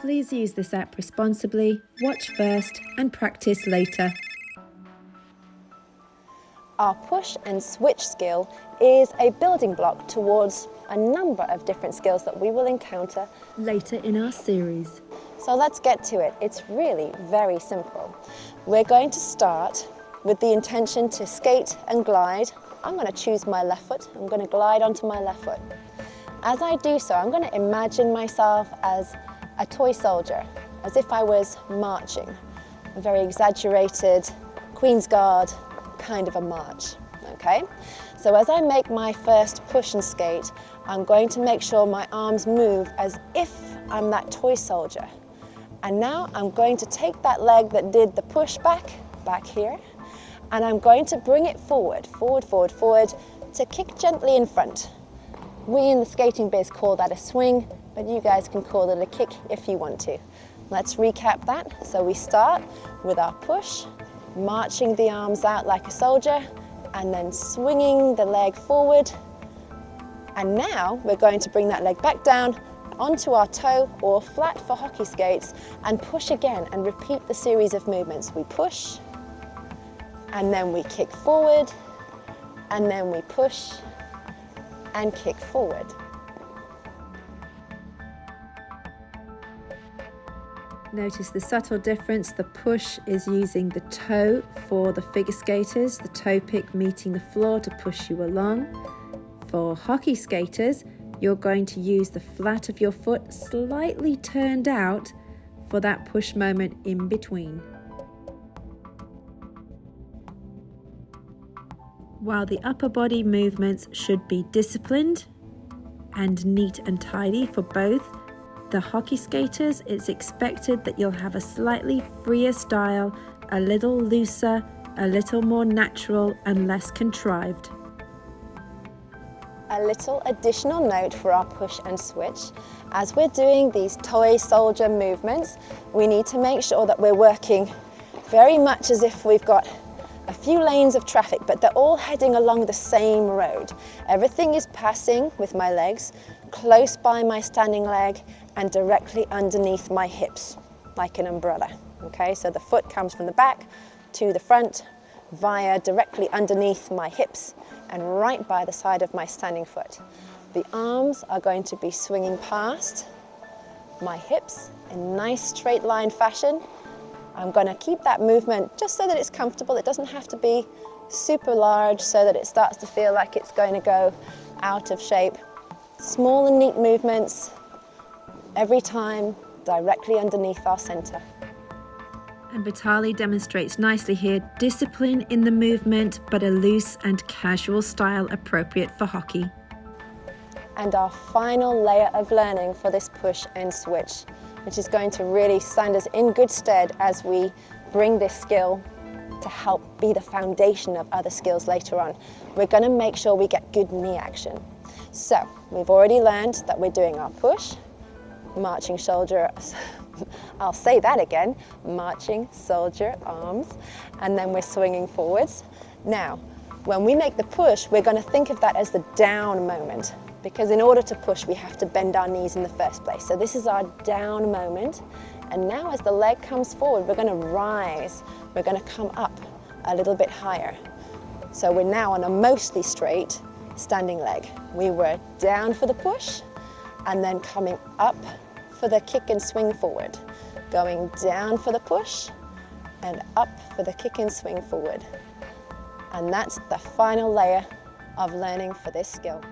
Please use this app responsibly, watch first and practice later. Our push and switch skill is a building block towards a number of different skills that we will encounter Later in our series. So let's get to it. It's really very simple. We're going to start with the intention to skate and glide. I'm going to choose my left foot. I'm going to glide onto my left foot. As I do so, I'm going to imagine myself as a toy soldier, as if I was marching. A very exaggerated Queen's Guard kind of a march, okay? So as I make my first push and skate, I'm going to make sure my arms move as if I'm that toy soldier. And now I'm going to take that leg that did the push back here, and I'm going to bring it forward, to kick gently in front. We in the skating biz call that a swing, but you guys can call it a kick if you want to. Let's recap that. So we start with our push, marching the arms out like a soldier, and then swinging the leg forward. And now we're going to bring that leg back down onto our toe or flat for hockey skates and push again and repeat the series of movements. We push, and then we kick forward, and then we push and kick forward. Notice the subtle difference. The push is using the toe for the figure skaters, the toe pick meeting the floor to push you along. For hockey skaters, you're going to use the flat of your foot slightly turned out for that push moment in between. While the upper body movements should be disciplined and neat and tidy for both, the hockey skaters, it's expected that you'll have a slightly freer style, a little looser, a little more natural and less contrived. A little additional note for our push and switch. As we're doing these toy soldier movements, we need to make sure that we're working very much as if we've got a few lanes of traffic, but they're all heading along the same road. Everything is passing with my legs close by my standing leg and directly underneath my hips, like an umbrella. Okay, so the foot comes from the back to the front via directly underneath my hips and right by the side of my standing foot. The arms are going to be swinging past my hips in nice straight line fashion. I'm going to keep that movement just so that it's comfortable. It doesn't have to be super large so that it starts to feel like it's going to go out of shape. Small and neat movements every time directly underneath our center. And Vitali demonstrates nicely here discipline in the movement, but a loose and casual style appropriate for hockey. And our final layer of learning for this push and switch, which is going to really stand us in good stead as we bring this skill to help be the foundation of other skills later on. We're going to make sure we get good knee action. So we've already learned that we're doing our push, marching shoulder, I'll say that again, marching soldier arms, and then we're swinging forwards. Now, when we make the push, we're going to think of that as the down moment, because in order to push, we have to bend our knees in the first place. So this is our down moment. And now as the leg comes forward, we're going to rise. We're going to come up a little bit higher. So we're now on a mostly straight standing leg. We were down for the push and then coming up for the kick and swing forward. Going down for the push and up for the kick and swing forward. And that's the final layer of learning for this skill.